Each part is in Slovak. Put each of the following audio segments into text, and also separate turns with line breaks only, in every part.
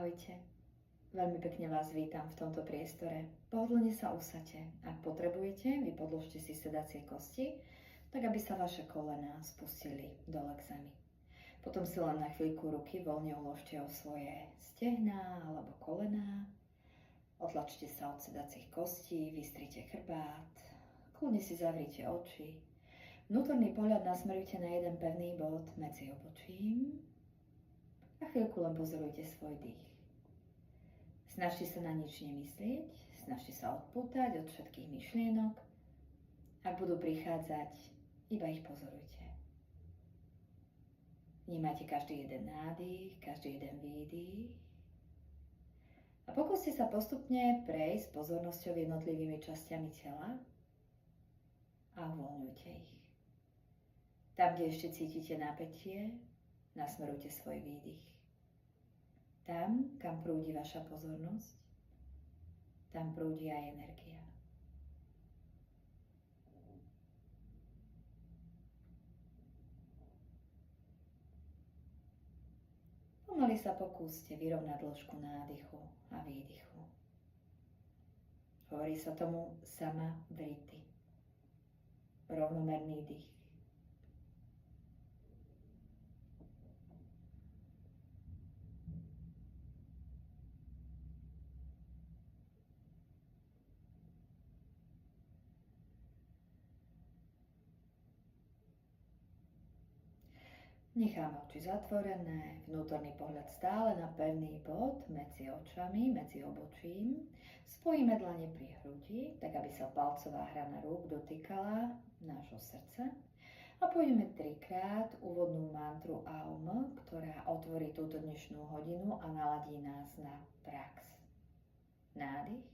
Ahojte. Veľmi pekne vás vítam v tomto priestore. Pohodlne sa usaďte. Ak potrebujete, vypodložte si sedacie kosti, tak aby sa vaše kolená spustili dole k zemi. Potom si len na chvíľku ruky voľne uložte o svoje stehná alebo kolená. Otlačte sa od sedacích kostí, vystrite chrbát, kľudne si zavrite oči. Vnútorný pohľad nasmerujte na jeden pevný bod medzi obočím a chvíľku len pozorujte svoj dých. Snažte sa na nič nemyslieť, snažte sa odpútať od všetkých myšlienok. Ak budú prichádzať, iba ich pozorujte. Vnímajte každý jeden nádych, každý jeden výdych. A pokúste sa postupne prejsť pozornosťou jednotlivými časťami tela a uvoľňujte ich. Tam, kde ešte cítite napätie, nasmerujte svoj výdych. Tam, kam prúdi vaša pozornosť, tam prúdi aj energia. Pomaly sa pokúste vyrovnať dĺžku nádychu a výdychu. Hovorí sa tomu sama vriti. Rovnomerný dých. Necháme oči zatvorené, vnútorný pohľad stále na pevný bod medzi očami, medzi obočím. Spojíme dlane pri hrudi, tak aby sa palcová hrana rúk dotýkala nášho srdca. A pôjdeme 3-krát úvodnú mantru Aum, ktorá otvorí túto dnešnú hodinu a naladí nás na prax. Nádych.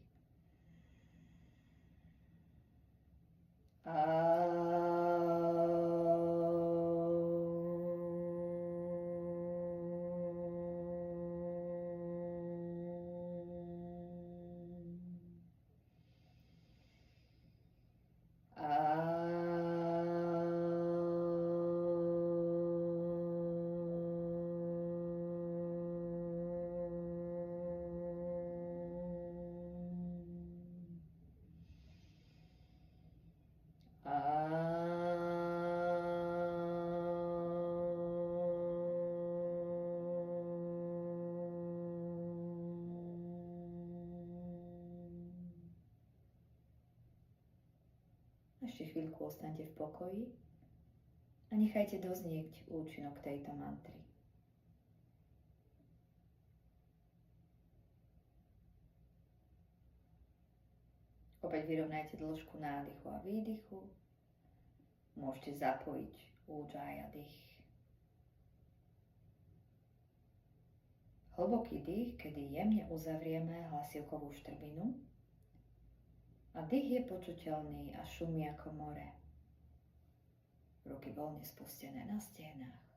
Ešte chvíľku ostaňte v pokoji a nechajte doznieť účinok tejto mantry. Opäť vyrovnajte dĺžku nádychu a výdychu. Môžete zapojiť údžaj a dých. Hlboký dých, kedy jemne uzavrieme hlasivkovú štrbinu. A dých je počuteľný a šumí ako more. Ruky voľne spustené na stehnách.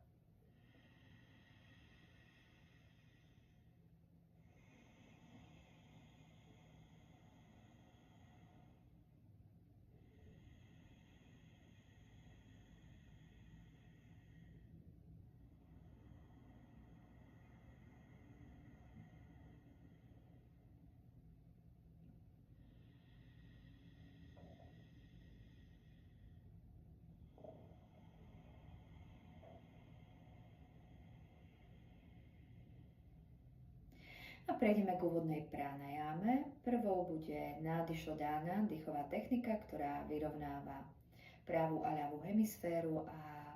A prejdeme k úvodnej pránajáme. Prvou bude nádyšodána, dýchová technika, ktorá vyrovnáva pravú a ľavú hemisféru a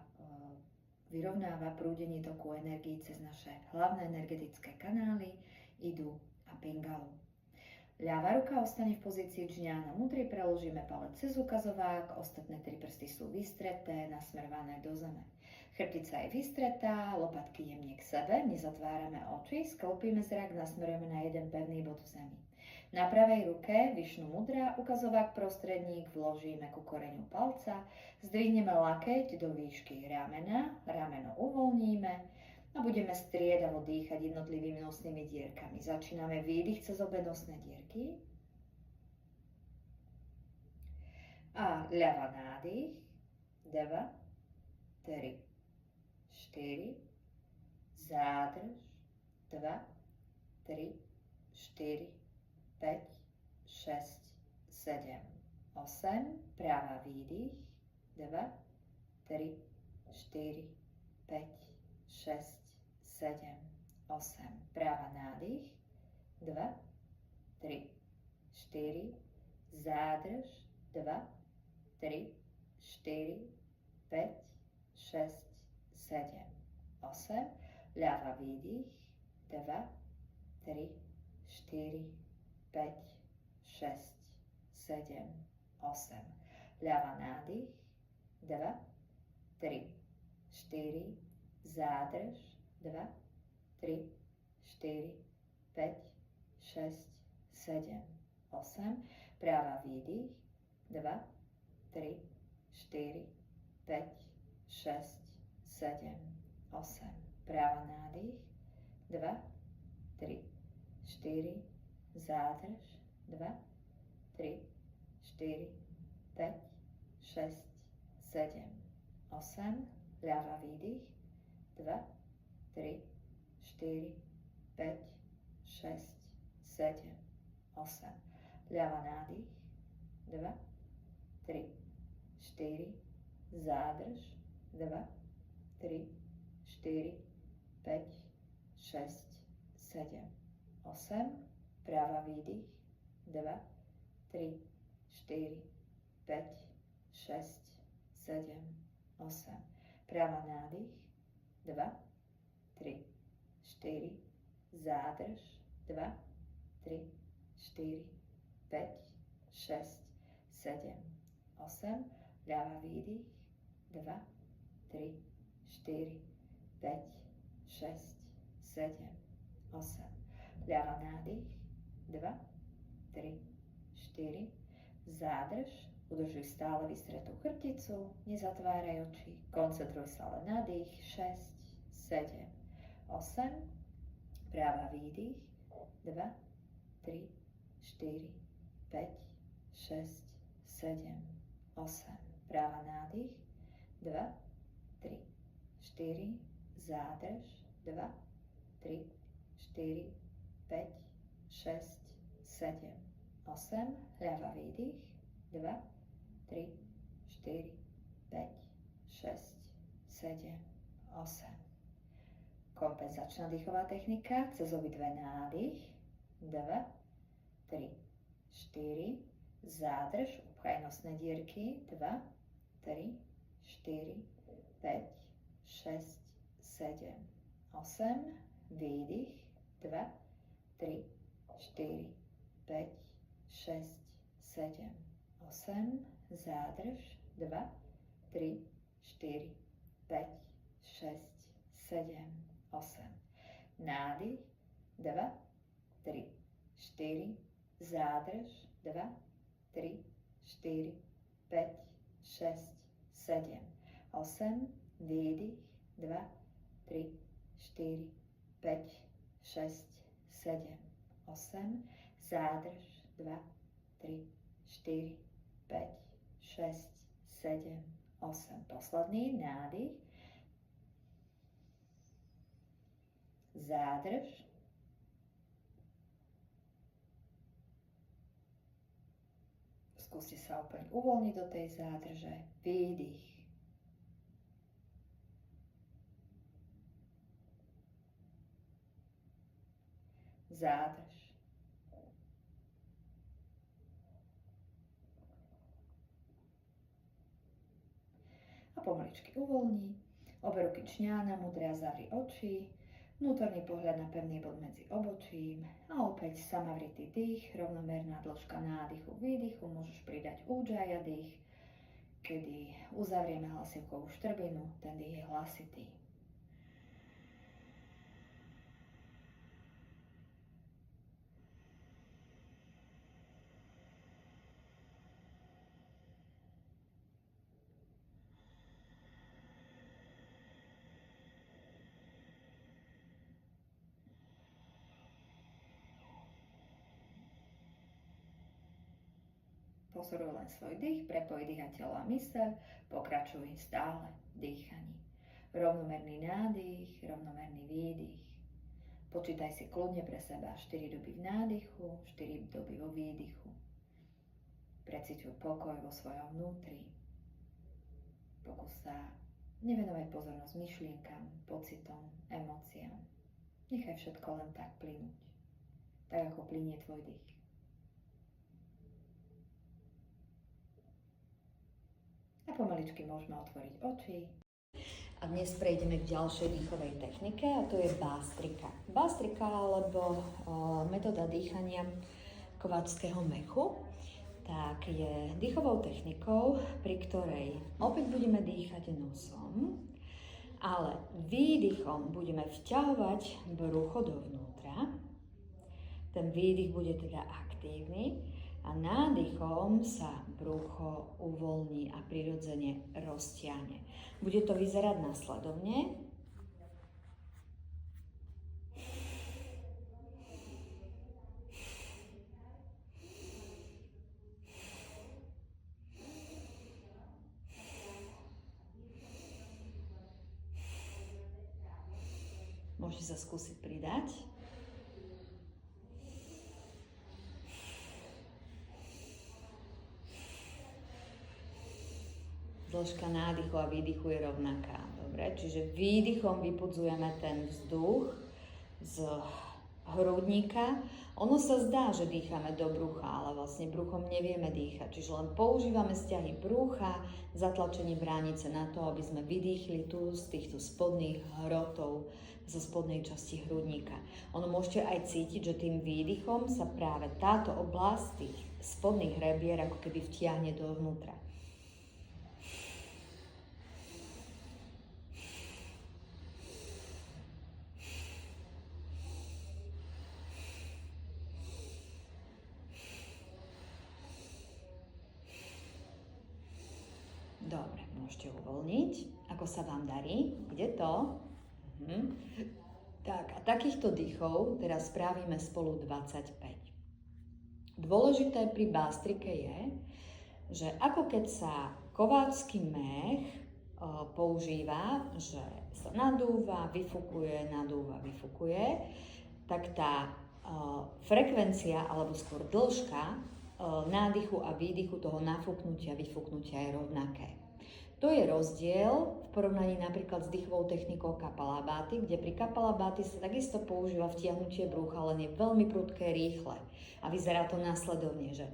vyrovnáva prúdenie toku energií cez naše hlavné energetické kanály, idu a pingalu. Ľavá ruka ostane v pozícii džňána mudry, preložíme palec cez ukazovák, ostatné 3 prsty sú vystreté, nasmerované do zeme. Chrbtica je vystretá, lopatky jemne k sebe, nezatvárame oči, sklopíme zrak, nasmerujeme na jeden pevný bod v zemi. Na pravej ruke Višnu mudra, ukazovák prostredník vložíme ku koreňu palca, zdvihneme lakeť do výšky ramena, rameno uvoľníme a budeme striedavo dýchať jednotlivými nosnými dierkami. Začíname výdych cez obe nosné dierky a ľava nádych, 2, 3, 4, zádrž, 2, 3, 4, 5, 6, 7, 8. Práva výdych. 2, 3, 4, 5, 6, 7, 8. Práva nádych. 2, 3, 4. Zádrž. 2, 3, 4, 5, 6, 7, 8. Ľava výdych. 2, 3, 4, 5, 6, 7, 8. Ľava nádych. 2, 3, 4. Zádrž. 2, 3, 4, 5, 6, 7, 8. Práva výdych. 2, 3, 4, 5, 6, 7, 8. Práva nádych. 2, 3, 4. Zádrž. 2, 3, 4, 5, 6, 7, 8. Ľava výdych. 2, 3, 4, 5, 6, 7, 8. Ľava nádych. 2, 3, 4. Zádrž. 2, 3, 4, 5, 6, 7, 8. Práva výdych. 2, 3, 4, 5, 6, 7, 8. Práva nádych. 2, 3, 4. Zádrž. 2, 3, 4, 5, 6, 7, 8. Ľava výdych. 2, 3, 4, 5, 6, 7, 8. Ľava nádych. 2, 3, 4. Zádrž. Udržuj stále vystretú chrbticu. Nezatváraj oči. Koncentruj sa len na dých. 6, 7, 8. Práva výdych. 2, 3, 4, 5, 6, 7, 8. Práva nádych. 2, 3, 4. Zádrž. 2, 3, 4, 5, 6, 7, 8. Ľava výdych. 2, 3, 4, 5, 6, 7, 8. Kompenzačná dýchová technika cez obidve nádych. 2, 3, 4. Zádrž, upchaj nosné dierky. 2, 3, 4, 5, 6, 7, 8. Výdych. 2, 3, 4, 5, 6, 7, 8. Zádrž. 2, 3, 4, 5, 6, 7, 8. Nádych. 2, 3, 4. Zádrž. 2, 3, 4, 5, 6, 7, 8. Výdych. 2, 3, 4, 5, 6, 7, 8. Zádrž. 2, 3, 4, 5, 6, 7, 8. Posledný nádych. Zádrž. Skúste sa úplne uvoľniť do tej zádrže. Výdych. Zádrž. A pomaličky uvoľni. Obe ruky čňána, mudré a zavri oči. Vnútorný pohľad na pevný bod medzi obočím a opäť samavritý dých, rovnomerná dĺžka nádychu, výdychu, môžeš pridať údžaja dých, kedy uzavrieme hlasivkovú štrbinu, ten dých je hlasitý. Pozoruj len svoj dých, prepoj dýchateľ a myseľ, pokračuj stále v dýchaní. Rovnomerný nádych, rovnomerný výdych. Počítaj si kľudne pre seba 4 doby v nádychu, 4 doby vo výdychu. Preciťuj pokoj vo svojom vnútri. Pokús sa nevenovať pozornosť myšlienkam, pocitom, emóciám. Nechaj všetko len tak plynúť, tak ako plynie tvoj dých. A pomaličky môžeme otvoriť oči. A dnes prejdeme k ďalšej dýchovej technike a to je Bhastrika. Bhastrika alebo metóda dýchania kováčského mechu, tak je dýchovou technikou, pri ktorej opäť budeme dýchať nosom, ale výdychom budeme vťahovať brucho dovnútra. Ten výdych bude teda aktívny a nádychom sa brucho uvoľní a prirodzene roztiahne. Bude to vyzerať nasledovne. Môžete sa skúsiť pridať. Dĺžka nádychu a výdychu je rovnaká. Dobre, čiže výdychom vypudzujeme ten vzduch z hrudníka. Ono sa zdá, že dýchame do brucha, ale vlastne bruchom nevieme dýchať. Čiže len používame sťahy brucha, zatlačenie bránice na to, aby sme vydýchli tu z týchto spodných hrotov, zo spodnej časti hrudníka. Ono môžete aj cítiť, že tým výdychom sa práve táto oblasť tých spodných hrebier ako keby vtiahne dovnútra. Dobre, môžete uvoľniť. Ako sa vám darí? Ide to? Tak, a takýchto dýchov teraz spravíme spolu 25. Dôležité pri Bhastrike je, že ako keď sa kováčsky mech používa, že sa nadúva, vyfukuje, tak tá frekvencia, alebo skôr dĺžka nádychu a výdychu toho nafúknutia, vyfúknutia je rovnaké. To je rozdiel v porovnaní napríklad s dýchovou technikou Kapalabhati, kde pri Kapalabhati sa takisto používa vtiahnutie brucha, len je veľmi prudké, rýchle. A vyzerá to následovne, že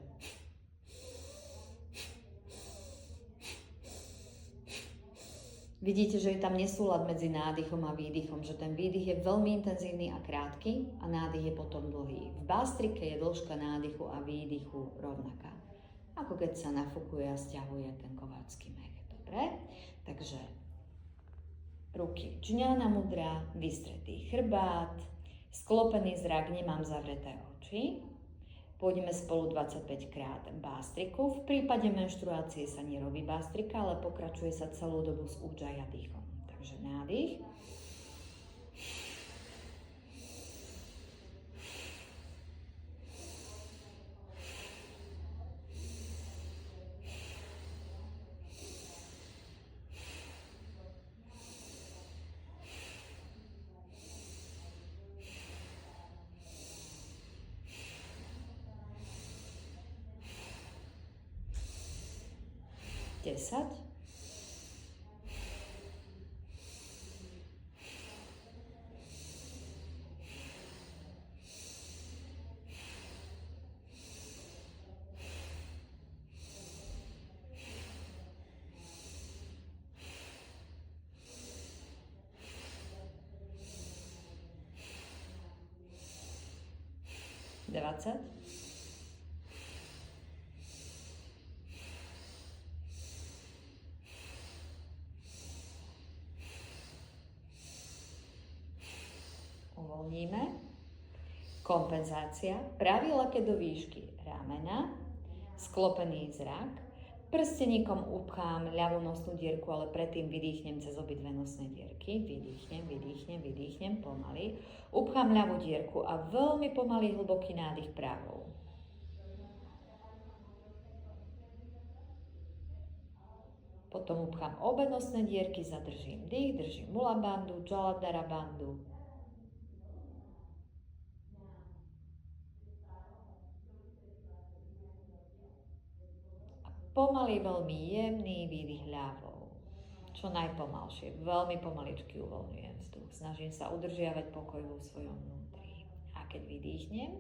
vidíte, že je tam nesúlad medzi nádychom a výdychom, že ten výdych je veľmi intenzívny a krátky a nádych je potom dlhý. V Bhastrike je dĺžka nádychu a výdychu rovnaká, ako keď sa nafúkuje a stiahuje ten kováčsky mech. Dobre, takže ruky džňána mudra, vystretý chrbát, sklopený zrak, nemám zavreté oči. Pôjdeme spolu 25 krát Bhastriku. V prípade menštruácie sa nerobí Bhastrika, ale pokračuje sa celú dobu s Ujjayi dýchom. Takže nádych. Desať. Dvadsať. 20. Uvoľníme. Kompenzácia. Pravý lakeť do výšky ramena, sklopený zrak. Prsteníkom upchám ľavú nosnú dierku, ale predtým vydýchnem cez obidve nosné dierky. Vydýchnem pomaly. Upchám ľavú dierku a veľmi pomalý hlboký nádych pravou. Potom upchám obe nosné dierky, zadržím dých, držím Mula bandhu, Jalandhara bandhu.
Pomaly, veľmi jemný výdych ľavou. Čo najpomalšie, veľmi pomaličky uvoľňujem vzduch. Snažím sa udržiavať pokoj vo svojom vnútri. A keď vydýchnem,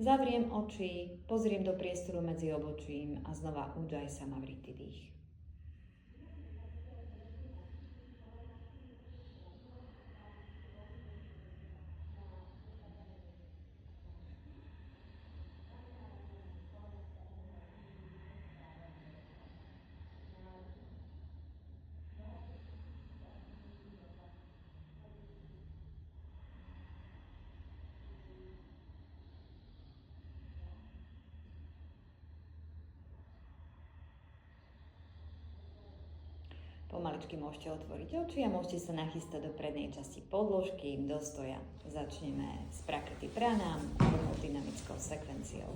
zavriem oči, pozriem do priestoru medzi obočím a znova Ujjayi Samavriti dých. Pomaličky môžete otvoriť oči a môžete sa nachystať do prednej časti podložky, do stoja. Začneme s Prakriti Pranam, dynamickou sekvenciou.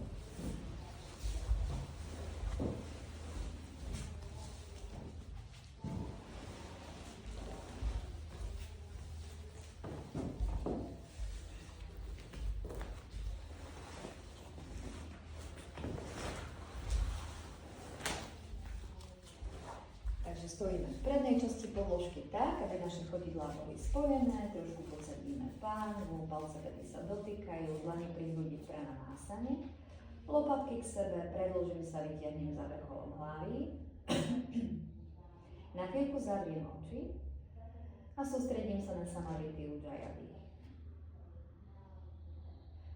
Stojíme v prednej časti podložky tak, aby naše chodidlá boli spojené, trošku podsadíme pánu, palce pety sa dotýkajú, dlane pri hrudi v Pranamásane, lopatky k sebe, predĺžim sa, vytiahnem za vrcholom hlavy. Na chvíľku zavriem oči a sústredím sa na Samavriti Ujjayi dých.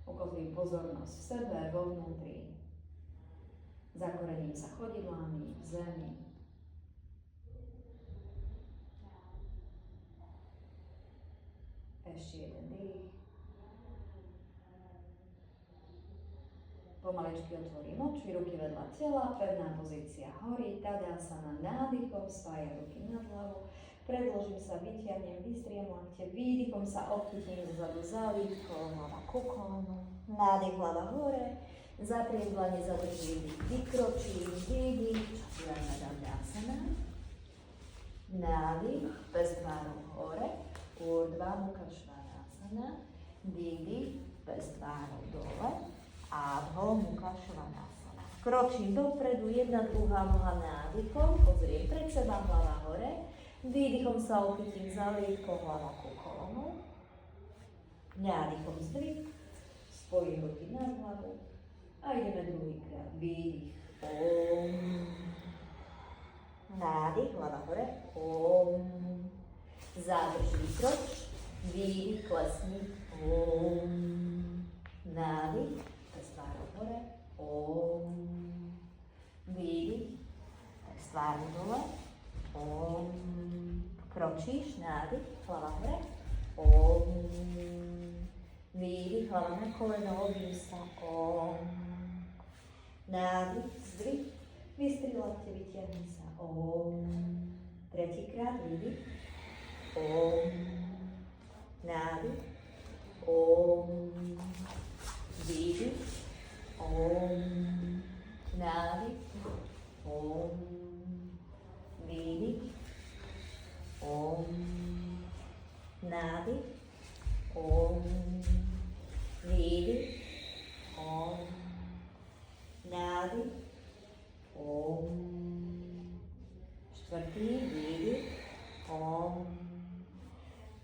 Ukotvím pozornosť v sebe, vo vnútri. Zakorením sa chodidlami v zemi. Ešte jeden dých. Pomalečky otvorím oči, ruky vedľa tela, pevná pozícia hory, Tadasana, nádychom spája ruky nad hlavu, predĺžim sa, vytiahnem, vystriem lakte, výdychom sa obchytím zozadu za lítko, hlava ku kolenu, nádych hlava hore, zapriem dlane, zadržím dých, vykročím, výdych, Chaturanga Dandasana, nádych, bez tváru hore, Urdhva Mukha Svanasana, výdych, bez tvárov dole, Adho Mukha Svanasana. Kročím dopredu, jedna, druhá noha nádychom, pozriem pred seba, hlava hore, výdychom sa uchytím za lítko, hlava ku kolenu, nádychom zdvih, spojím ruky nad hlavu a ideme druhýkrát. Výdych, Om, nádych, hlava hore, Om. Zádrž, vykroč, výdych, klesni, Om, nádych, bez tváru hore, Om, výdych, bez tváru dole, Om, kročíš, nádych, hlava hore, Om, výdych, hlava na koleno, obím sa, Om, nádych, zdvih, vystri lakte, vytiahni sa, Om, tretíkrát, výdych, Om, nádych, Om, výdych, Om, nádych, Om, výdych, Om, nádych, Om, výdych, Om, nádych, Om, štvrtý, výdych, Om,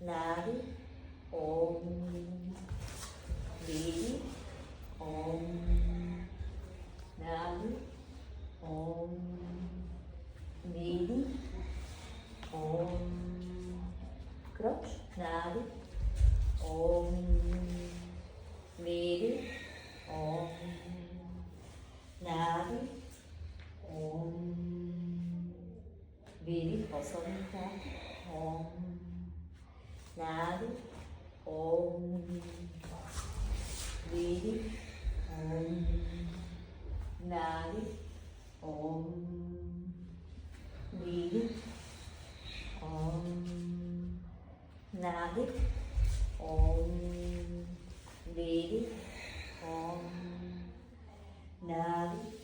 nádych, Om, výdych, Om, nádych, Om, výdych, Om, kroč, nádych, Om, výdych, Om, nádych, Om, výdych, posledný krát, Om, nádych, Om, výdych, Om, nádych, Om, výdych, Om, nádych, Om, výdych, Om, nádych,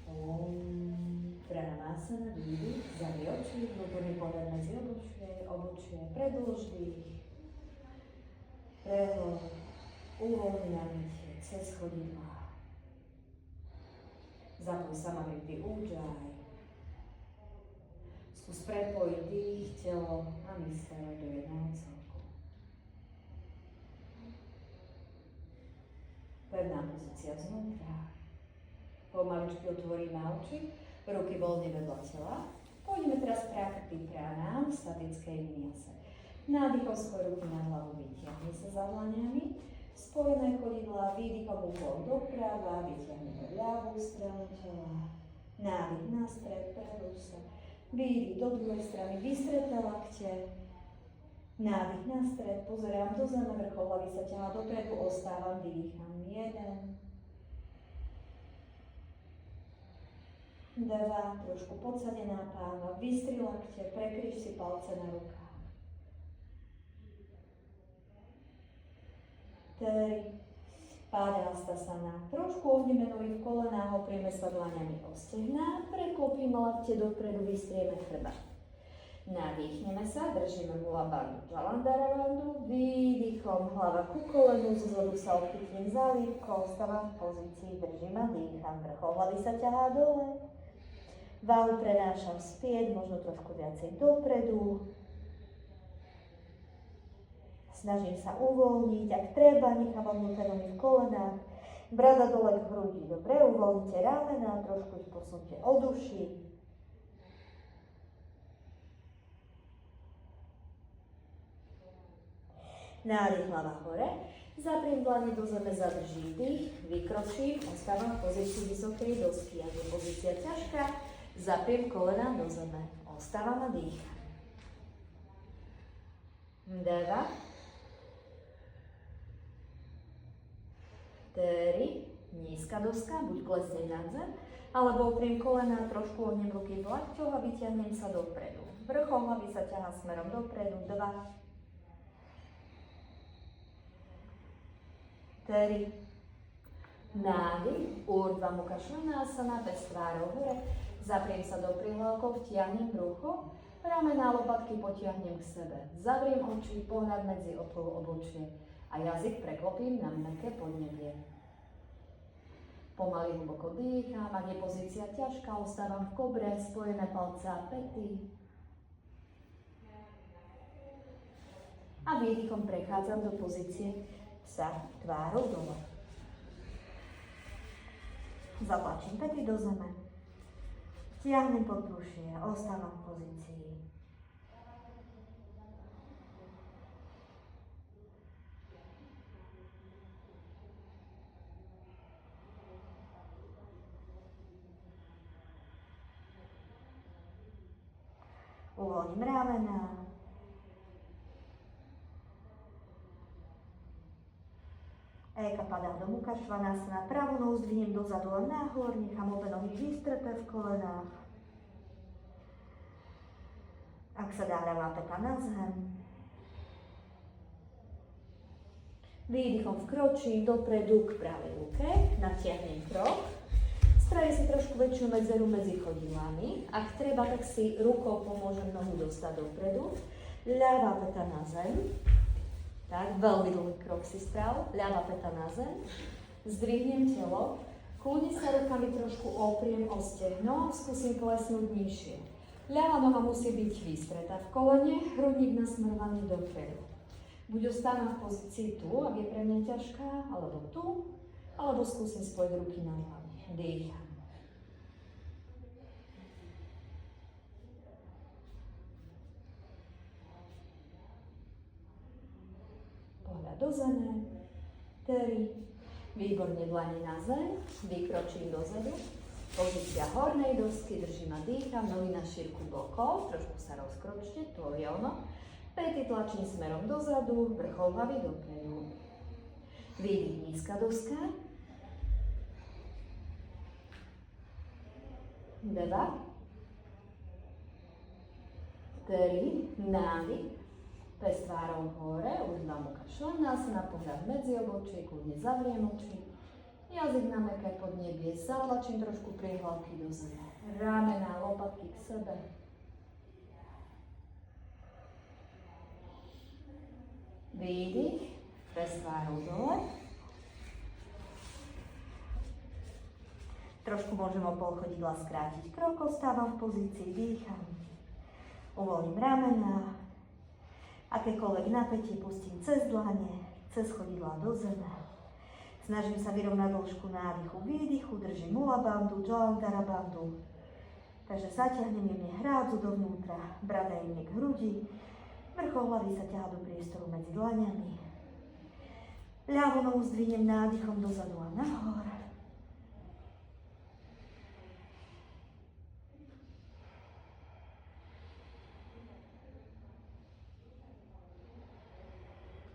Om, Pranamásana, výdych, zavri oči, vnútorný pohled medzi obočie, predĺž dých, prehľad, uvoľni napätie cez chodidlá. Zapoj Samavriti Ujjayi. Skús prepojiť dých, telo a myseľ do jedného celku. Pevná pozícia znútra. Pomaličky otvoríme oči, ruky voľne vedľa tela. Pôjdeme teraz Prakriti Pranam v statickej vinyase. Nádychom svoj ruky na hlavu vytiahni sa za dlaniami. Spojené chodidlá, výdychom úklon doprava, vytiahneme ľavú stranu tela. Nádych na stred, predĺž sa. Výdych do druhej strany, vystreté lakte. Nádych na stred, pozerám do zeme, vrchol hlavy sa ťahá dopredu, ostávam, dýcham. 1. 2, trošku podsadená pána, vystri lakte, prekryž si palce na rukách. 3, Padahastasana. Trošku ohneme nohy v kolenách, oprieme sa dlaňami o stehná, preklopíme lakte dopredu, vystrieme chrbát. Nadýchneme sa, držíme Mula Bandhu Jalandhara Bandhu, výdychom hlava ku kolenu, zzodu sa odchytím za lípko, ostávam v pozícii, držím a dýcham, vrchol hlavy sa ťahá dole. Váhu prenášam späť, možno trošku viacej dopredu. Snažím sa uvoľniť, ak treba, nechám ohnuté nohy v kolenách, brada dole k hrudi. Dobre, uvoľnite ramená, trošku ich posunte od uši. Nádych, hlava hore, zapriem dlane do zeme, zadržím dých, vykročím, ostávam v pozícii vysokej dosky. Ak je pozícia ťažká, zapriem kolená do zeme, ostávam a dýcham. 2, 3, nízka doska, buď klesnem nad zem, alebo opriem kolená, trošku ohnem ruky v lakťoch a vyťahnem sa dopredu. Vrchol hlavy sa ťahá smerom dopredu. 2, 3, nádych, Urdhva Mukha Svanasana, bez tvárov hore, zapriem sa do prihľadkov, vtiahnem brucho, ramená, lopatky potiahnem k sebe, zavriem oči, pohľad medzi obočie a jazyk preklopím na mäkké podnebie. Pomaly hlboko dýcham, ak je pozícia ťažká, ostávam v kobre, spojené palce a päty. A výdychom prechádzam do pozície sa tvárou dole. Zatlačím päty do zeme. Vtiahnem podbrušie, ostávam v pozícii. Uvoľním ramená. Eka padá do Mukha Svanasana. Pravú nohu zdvihnem dozadu a nahor, nechám obe nohy vystreté v kolenách. Ak sa dá, ľavá peta na zem. Výdychom vkročím dopredu k pravej ruke, natiahnem krok. Spravím si trošku väčšiu medzeru medzi chodidlami. Ak treba, tak si rukou pomôžem nohu dostať dopredu. Ľavá peta na zem. Tak, veľmi dlhý krok si sprav. Ľavá peta na zem. Zdvihnem telo. Kľudne sa rukami trošku opriem o stehno. Skúsim klesnúť nižšie. Ľavá noha musí byť vystretá v kolene, hrudník nasmerovaný dopredu. Buď ostávam v pozícii tu, ak je pre mňa ťažká, alebo tu, alebo skúsim spojiť ruky na hlavu. Dýcham. Pohľad do zeme. 3. Výborne, dlane na zem. Vykročím dozadu. Pozícia hornej dosky, držím a dýcham. Nohy na šírku bokov. Trošku sa rozkročte, to je ono. Päty tlačím smerom dozadu. Vrchol hlavy dopredu. Výdych, nízka doska. 2, 3, nádych, pes tvárou hore, Urdhva Mukha Svanasana, pohľad medzi obočie, kľudne zavriem oči, jazyk na mäkké podnebie, zatlačím trošku priehlavky do zeme, ramená, lopatky k sebe. Výdych, pes tvárou dole. Trošku môžem o pol chodidla skrátiť krok, ostávam v pozícii, dýcham. Uvoľním ramena, akékoľvek napätie pustím cez dlane, cez chodidla do zeme. Snažím sa vyrovnať dĺžku nádychu, výdychu, držím mula bandhu, Jalandhara bandhu. Takže zaťahnem jemne hrádzu dovnútra, brada jemne k hrudi, vrchol hlavy sa ťahá do priestoru medzi dlaňami. Ľavú nohu zdvihnem nádychom dozadu a nahor.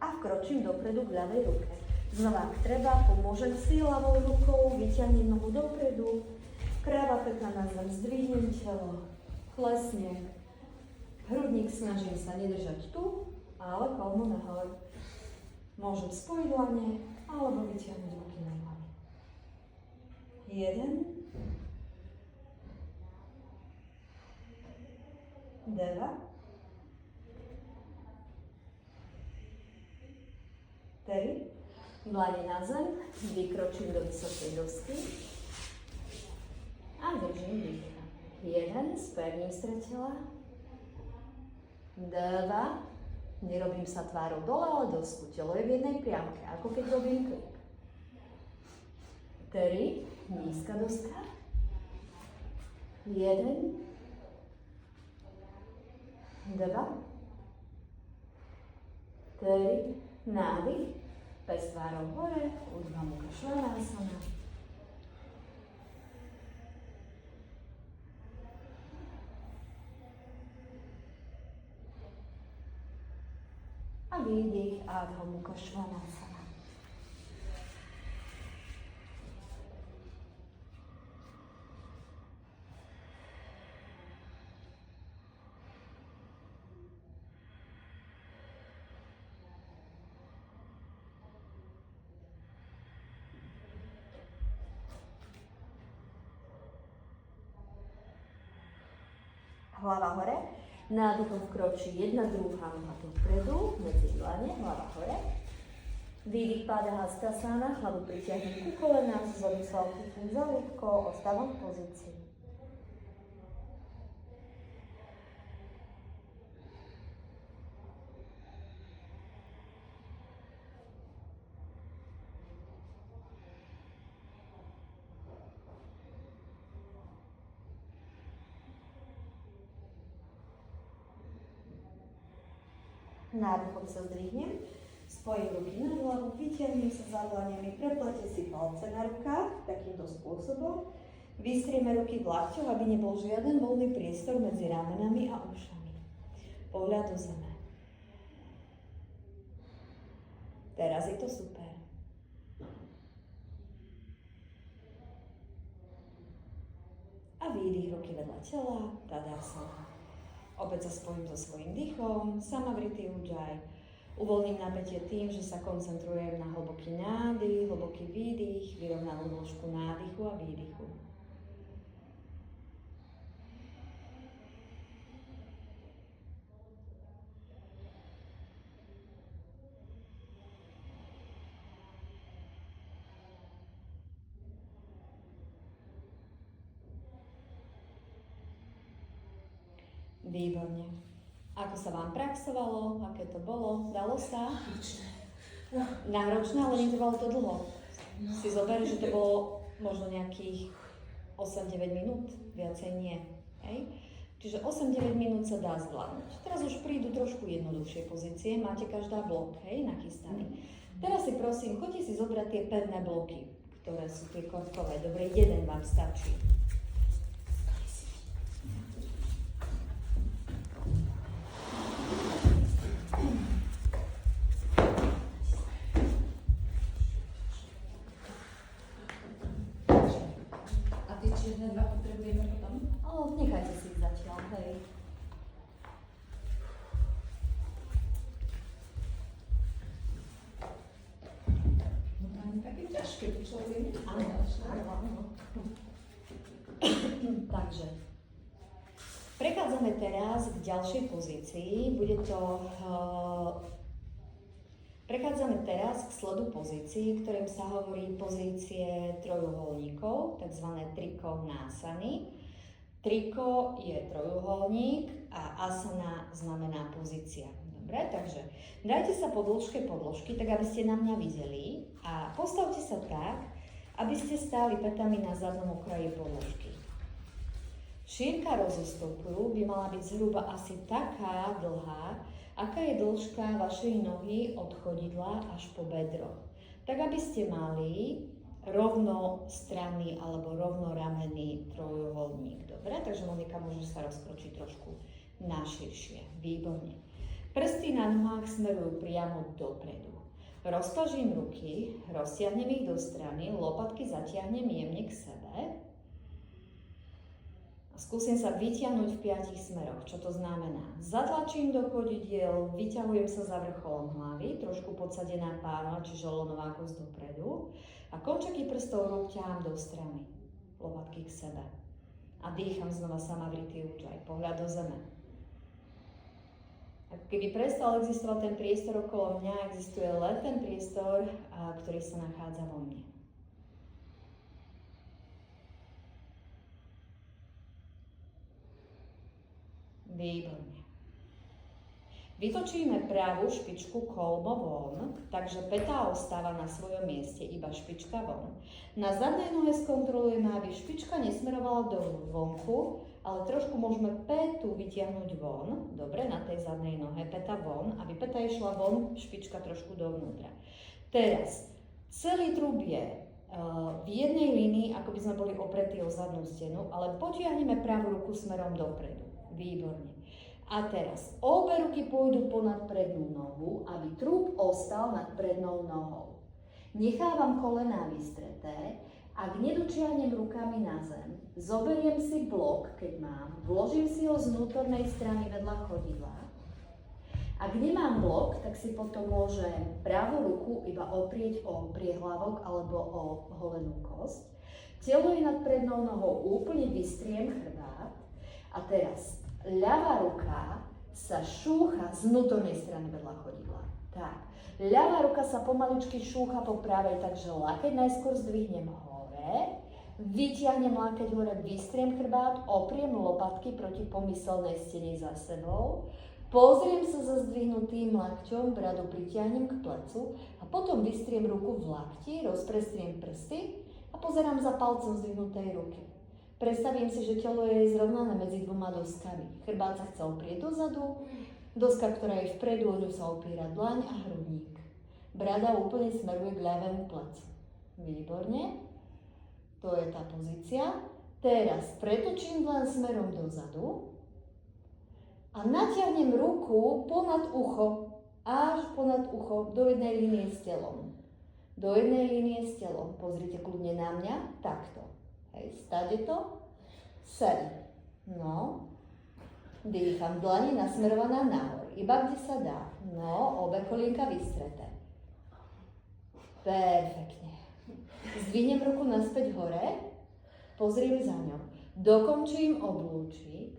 A vkročím dopredu k ľavej ruke. Znova, ak treba, pomôžem si ľavou rukou, vyťahnem nohu dopredu, kráva peka na zem, zdvihnem telo, klesnem, hrudník snažím sa nedržať tu, ale kolmo nahor. Môžem spojiť dlane, alebo vyťahnuť ruky na hlavy. 1, 2, 3, dlane na zem, vykročím do vysokej dosky a držím dých. 1, spevním stred tela. 2, nerobím sa tvárou dole, ale dosku. Telo je v jednej priamke, ako keď robím klik. 3, nízka doska. 1, 2, 3, nádych, pes tvárou hore, Urdhva Mukha Svanasana. A výdych Adho Mukha Svanasana. Hlava hore, nádychom vkročí jedna druhá noha dopredu, medzi dlane, hlava hore. Výdych Pada Hastasana, hlavu pritiahnem ku kolenám, zlomím sa chytím za ľudko, ostávam v pozícii. Nádychom sa zdvihnem, spojím ruky na hlavu, vytiahnem sa za dlaňami, preplete si palce na rukách takýmto spôsobom. Vystrieme ruky v lakťoch, aby nebol žiaden voľný priestor medzi ramenami a ušami. Pohľad do zeme. Teraz je to super. A výdych ruky vedľa tela, Tadasana. Opäť sa spojím so svojím dýchom, Samavriti Ujjayi. Uvoľním napätie tým, že sa koncentrujem na hlboký nádych, hlboký výdych, vyrovnanú dĺžku nádychu a výdychu. Výborne. Ako sa vám praxovalo? Aké to bolo? Dalo sa? Náročné, ale netrvalo to dlho. Si zober, že to bolo možno nejakých 8-9 minút, viacej nie. Hej? Čiže 8-9 minút sa dá zvládnuť. Teraz už prídu trošku jednoduchšie pozície, máte každá blok, hej, nachystaný. Teraz si prosím, choďte si zobrať tie pevné bloky, ktoré sú tie kortkové. Dobre, jeden vám stačí.
Čiže dva potrebujeme potom?
Nechajte si ich zatiaľ, hej.
No to ani také ťažké, to človek nie.
Áno. Takže, prechádzame teraz k ďalšej pozícii. Bude to
Prechádzame teraz k sledu pozícií, ktorým sa hovorí pozície trojuholníkov, tzv. Triko násany. Triko je trojuholník a asana znamená pozícia. Dobre, takže dajte sa po dĺžke podložky, tak aby ste na mňa videli a postavte sa tak, aby ste stáli pätami na zadnom okraji podložky. Šírka rozostupu by mala byť zhruba asi taká dlhá, aká je dĺžka vašej nohy od chodidla až po bedro. Tak, aby ste mali rovnostranný alebo rovnoramenný trojuholník. Dobre, takže Monika môže sa rozkročiť trošku na širšie. Výborne. Prsty na nohách smerujú priamo dopredu. Rozpažím ruky, roztiahnem ich do strany, lopatky zatiahnem jemne k sebe. Skúsim sa vytiahnuť v 5 smeroch. Čo to znamená? Zatlačím do chodidiel, vyťahujem sa za vrcholom hlavy, trošku podsadená pánva, čiže lonová kosť dopredu. A končeky prstov rúk ťahám do strany. Lopatky k sebe. A dýcham znova Samavritti Ujjayi, pohľad do zeme. Ako keby prestal existovať ten priestor okolo mňa, existuje len ten priestor, ktorý sa nachádza vo mne. Výborne. Vytočíme pravú špičku kolmo von, takže pätá ostáva na svojom mieste, iba špička von. Na zadnej nohe skontrolujeme, aby špička nesmerovala do vonku, ale trošku môžeme pätu vytiahnuť von, dobre, na tej zadnej nohe, päta von, aby päta išla von, špička trošku dovnútra. Teraz, celý trub je v jednej línii, ako by sme boli opretí o zadnú stenu, ale potiahneme pravú ruku smerom dopredu. Výborne. A teraz obe ruky pôjdu ponad prednú nohu, aby trúb ostal nad prednou nohou. Nechávam kolená vystreté, ak nedočiahnem rukami na zem, zoberiem si blok, keď mám, vložím si ho z vnútornej strany vedľa chodidla. Ak nemám blok, tak si potom môžem pravú ruku iba oprieť o priehlavok alebo o holenú kosť. Telo je nad prednou nohou, úplne vystriem chrbát. A teraz ľavá ruka sa šúcha z vnútornej strany vedľa chodidla. Tak. Ľavá ruka sa pomaličky šúcha po pravej, takže lakeť najskôr zdvihnem hore, vytiahnem lakeť hore, vystriem chrbát, opriem lopatky proti pomyselnej stene za sebou, pozriem sa za zdvihnutým lakťom, bradu pritiahnem k plecu a potom vystriem ruku v lakti, rozprestriem prsty a pozerám za palcom zdvihnutej ruky. Predstavím si, že telo je zrovnané medzi dvoma doskami. Chrbát sa chce oprieť dozadu, doska, ktorá je vpredu, o ňu sa opiera dlaň a hrudník. Brada úplne smeruje k ľavému plecu. Výborne. To je tá pozícia. Teraz pretočím dlaň smerom dozadu a natiahnem ruku ponad ucho, až ponad ucho, do jednej línie s telom. Do jednej línie s telom. Pozrite kľudne na mňa, takto. Hej, stade to, sem. No, dýcham, dlani nasmerovaná nahor, iba kde sa dá. No, obe kolienka vystreté. Perfektne. Zdvihnem ruku naspäť hore, pozriem za ňou. Dokončím oblúčik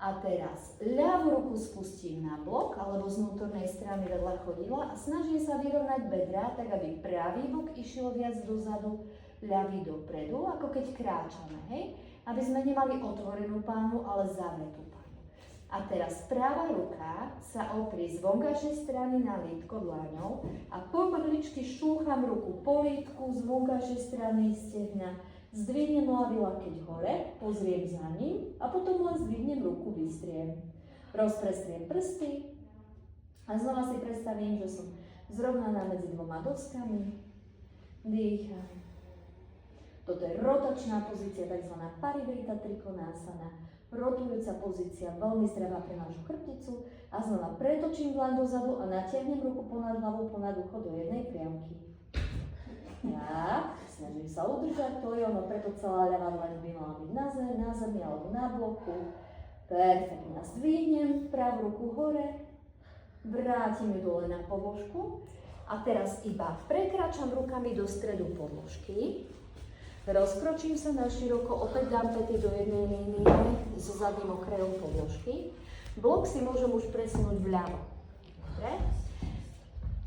a teraz ľavú ruku spustím na blok alebo z vnútornej strany vedľa chodidla a snažím sa vyrovnať bedrá, tak aby pravý bok išiel viac dozadu, ľavý dopredu, ako keď kráčame, hej? Aby sme nemali otvorenú pánu, ale zavretú pánu. A teraz pravá ruka sa oprie z vonkajšej strany na lítko dlaňou a pomaličky šúcham ruku po lítku z vonkajšej strany stehna, zdvihnem ľavý lakeť hore, pozriem za ním a potom len zdvihnem ruku, vystriem. Rozprestriem prsty a znova si predstavím, že som zrovnaná medzi dvoma doskami. Dýcham. Toto je rotačná pozícia, tzv. Parivrita Trikonasana. Rotujúca pozícia, veľmi zdravá pre našu chrbticu. A znova pretočím dlaň dozadu a natiahnem ruku ponad hlavu, ponad ucho do jednej priamky. Tak, snažím sa udržať, to je ono, preto celá ľavá dlaň by mala byť na zemi alebo na bloku. Perfektne. Zdvihnem pravú ruku hore, vrátim ju dole na podložku a teraz iba prekračam rukami do stredu podložky. Rozkročím sa na široko, opäť dám päty do jednej línie so zadným okrajom podložky. Blok si môžem už presunúť vľavo. Dobre?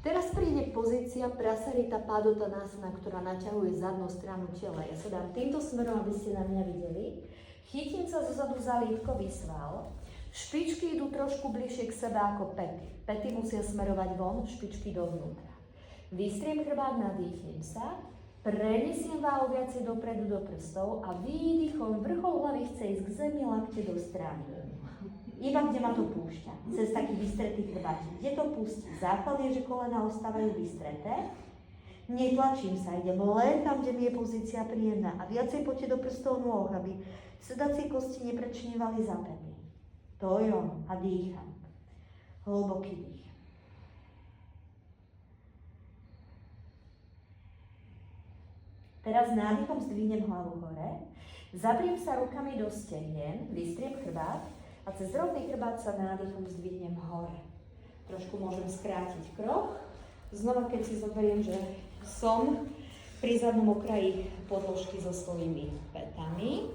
Teraz príde pozícia Prasarita Padottanasana, ktorá naťahuje zadnú stranu tela. Ja sa dám týmto smerom, aby ste na mňa videli. Chytím sa zozadu za lítkový sval. Špičky idú trošku bližšie k sebe ako pety. Pety musia smerovať von, špičky dovnútra. Vystriem chrbát, nadýchnem sa. Prenesiem váhu viacej dopredu do prstov a výdychom vrchol hlavy chce ísť k zemi, lakte do strany. Iba kde ma to púšťa, cez taký vystretý chrbátik. Kde to pustí? Základ je, že kolena ostávajú vystreté. Netlačím sa, idem len tam, kde mi je pozícia príjemná. A viacej poďte do prstov nôh, aby sedacie kosti neprečnívali za pety. To je on. A dýcham. Hlboký dých. Teraz nádychom zdvihnem hlavu hore. Zapriem sa rukami do stehien, vystriem chrbát. A cez rovný chrbát sa nádychom zdvihnem hore. Trošku môžem skrátiť krok. Znova, keď si zoberiem, že som pri zadnom okraji podložky so svojimi petami.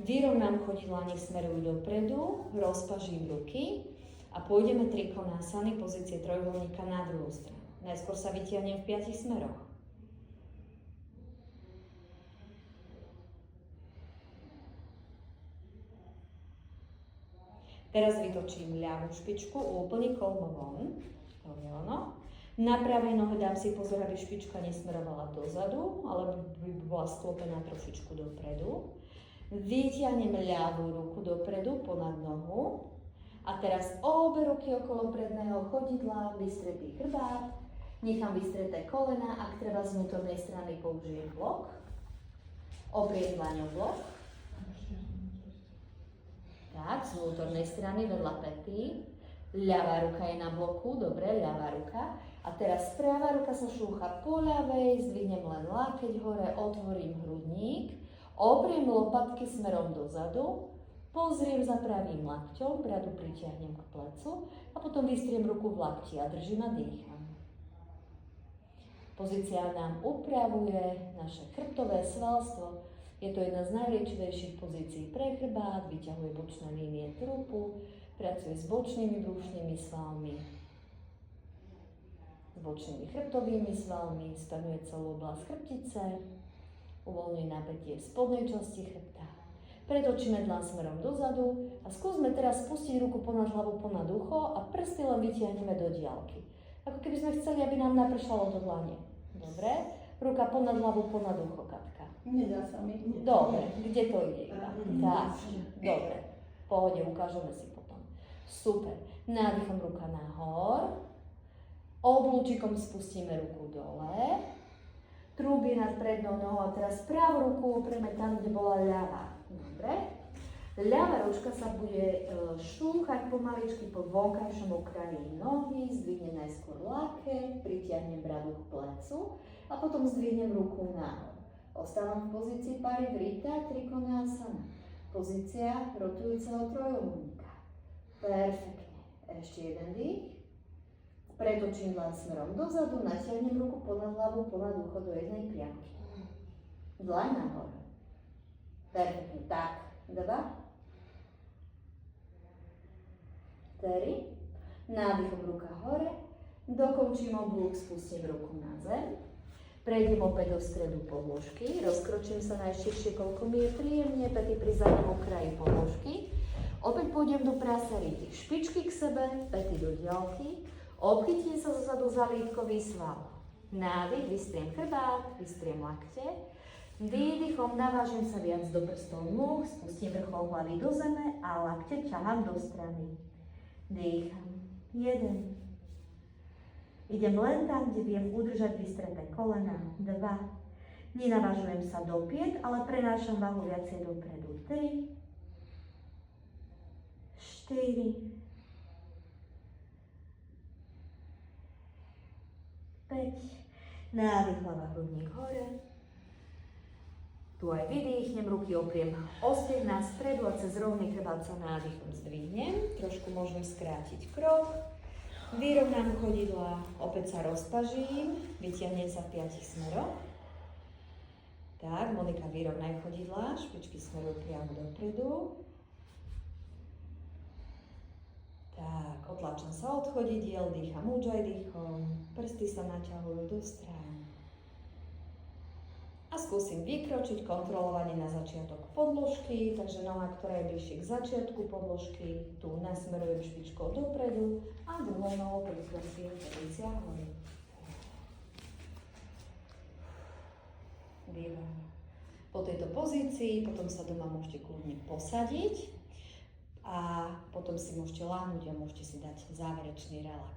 Vyrovnám chodidlá, nech smerujú dopredu, rozpažím ruky a pôjdeme trikonásany, pozície trojuholníka na druhú stranu. Najskôr sa vytiahnem v 5 smeroch. Teraz vytočím ľavú špičku, úplne kolmo von. To je ono. Na pravej nohe dám si pozor, aby špička nesmerovala dozadu, ale by bola sklopená trošičku dopredu. Vytiahnem ľavú ruku dopredu, ponad nohu. A teraz obe ruky okolo predného chodidla, vystretý chrbát. Nechám vystreté kolena, ak treba z vnútornej strany použijem blok. Opriem dlaňou blok. Tak, z vnútornej strany vedľa pety. Ľavá ruka je na bloku, dobre, ľavá ruka. A teraz pravá ruka sa šúcha po ľavej, zdvihnem len lákeť hore, otvorím hrudník, opriem lopatky smerom dozadu, pozriem za pravým lakťom, bradu pritiahnem k plecu a potom vystriem ruku v lakti a držím a dýcham. Pozícia nám upravuje naše chrbtové svalstvo. Je to jedna z najliečivejších pozícií pre chrbát, vyťahuje bočné línie trupu, pracuje s bočnými brušnými svalmi, s bočnými chrbtovými svalmi, spevňuje celú oblasť chrbtice, uvoľňuje napätie v spodnej časti chrbta. Pretočíme dlan smerom dozadu a skúsme teraz spustiť ruku ponad hlavu, ponad ucho a prsty len vytiahneme do diaľky. Ako keby sme chceli, aby nám napršalo do dlane. Dobre? Ruka ponad hlavu, ponad ucho, Katka.
Nedá sa mi.
Dobre, kde to ide? Tak, dobre. V pohode, ukážeme si potom. Super. Nádychom ruka nahor. Oblúčikom spustíme ruku dole. Trúby nad prednou nohou a teraz pravú ruku oprieme tam, kde bola ľavá. Dobre. Ľavá ručka sa bude šúchať pomaličky po vonkajšom okraji nohy. Zdvihnem najskôr lakeť, pritiahnem bradu k plecu a potom zdvihnem ruku nahor. Ostávam v pozícii Parivrita Trikonasana. Pozícia rotujúceho trojuholníka. Perfektne. Ešte jeden dých. Pretočím dlan smerom dozadu, natiahnem ruku ponad hlavu, ponad ucho do jednej priamky. Dlaň nahor. Perfektne. Tak. 2. 3. Nádychom ruka hore. Dokončím oblúk, spustím ruku na zem. Prejdem opäť do stredu podložky, rozkročím sa najširšie, koľko mi je príjemne, pety pri zadnom okraji podložky. Opäť pôjdem do Prasarity, špičky k sebe, pety do diaľky, obchytím sa zozadu za lítkový sval. Nádych, vystriem chrbát, vystriem lakte. Výdychom navážem sa viac do prstov nôh, spustím vrchol hlavy do zeme a lakte ťahám do strany. Dýcham. 1. Idem len tam, kde viem udržať vystreté kolena. 2. Nenavážujem sa do piet, ale prenášam váhu viacej dopredu. 3. 4. 5. Nádych, hlava, hrudník hore. Tu aj vydýchnem, ruky opriem o steh na stredu a cez rovný chrbát sa nádychom zdvihnem. Trošku môžem skrátiť krok. Vyrovnám chodidlá, opäť sa rozpažím, vytiahnem sa v 5 smeroch. Tak, Monika, vyrovnaj chodidlá, špičky smerujú priamo dopredu. Tak,
Otlačam sa od chodidiel, dýcham ujjayi dýchom, prsty sa naťahujú do strán. A skúsim vykročiť kontrolovanie na začiatok podložky, takže noha, ktorá je bližšie k začiatku podložky, tu nasmerujem špičkou dopredu a druhou nohou prikročím pozícia hore. Výborne. Po tejto pozícii potom sa doma môžete kľudne posadiť a potom si môžete láhnuť a môžete si dať záverečný relax.